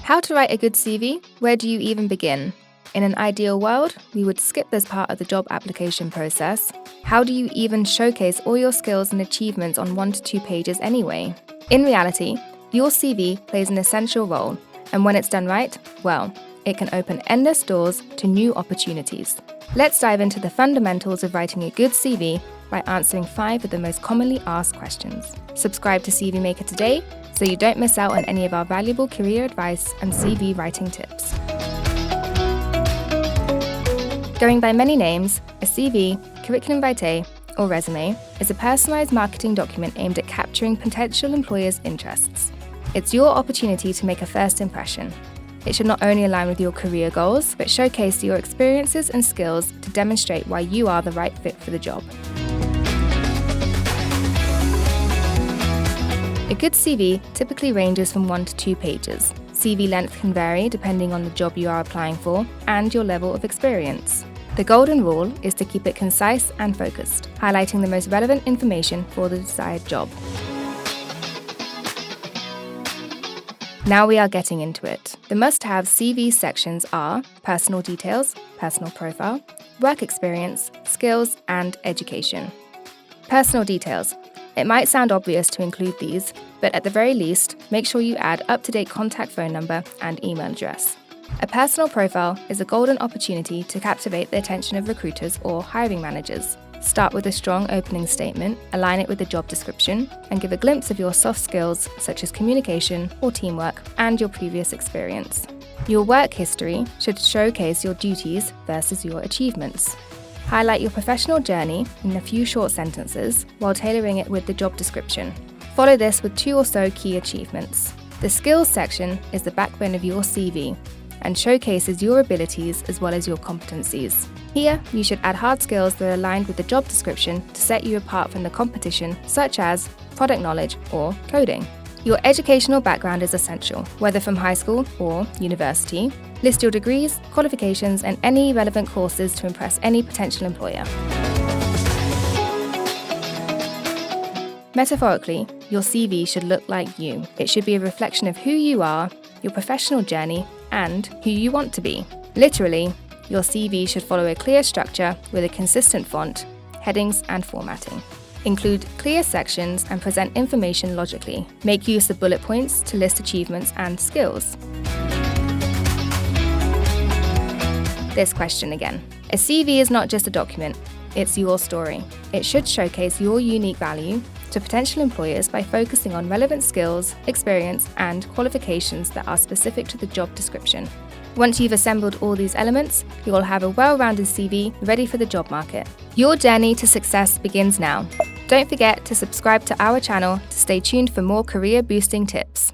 How to write a good CV? Where do you even begin? In an ideal world, we would skip this part of the job application process. How do you even showcase all your skills and achievements on 1 to 2 pages anyway? In reality, your CV plays an essential role, and when it's done right, well, it can open endless doors to new opportunities. Let's dive into the fundamentals of writing a good CV by answering 5 of the most commonly asked questions. Subscribe to CVMaker today so you don't miss out on any of our valuable career advice and CV writing tips. Going by many names, a CV, curriculum vitae, or resume is a personalized marketing document aimed at capturing potential employers' interests. It's your opportunity to make a first impression. It should not only align with your career goals, but showcase your experiences and skills to demonstrate why you are the right fit for the job. A good CV typically ranges from 1 to 2 pages. CV length can vary depending on the job you are applying for and your level of experience. The golden rule is to keep it concise and focused, highlighting the most relevant information for the desired job. Now we are getting into it. The must-have CV sections are personal details, personal profile, work experience, skills, and education. Personal details. It might sound obvious to include these, but at the very least, make sure you add up-to-date contact phone number and email address. A personal profile is a golden opportunity to captivate the attention of recruiters or hiring managers. Start with a strong opening statement, align it with the job description, and give a glimpse of your soft skills such as communication or teamwork and your previous experience. Your work history should showcase your duties versus your achievements. Highlight your professional journey in a few short sentences while tailoring it with the job description. Follow this with 2 or so key achievements. The skills section is the backbone of your CV and showcases your abilities as well as your competencies. Here, you should add hard skills that are aligned with the job description to set you apart from the competition, such as product knowledge or coding. Your educational background is essential, whether from high school or university. List your degrees, qualifications, and any relevant courses to impress any potential employer. Metaphorically, your CV should look like you. It should be a reflection of who you are, your professional journey, and who you want to be. Literally, your CV should follow a clear structure with a consistent font, headings, and formatting. Include clear sections and present information logically. Make use of bullet points to list achievements and skills. This question again. A CV is not just a document, it's your story. It should showcase your unique value to potential employers by focusing on relevant skills, experience, and qualifications that are specific to the job description. Once you've assembled all these elements, you will have a well-rounded CV ready for the job market. Your journey to success begins now. Don't forget to subscribe to our channel to stay tuned for more career-boosting tips.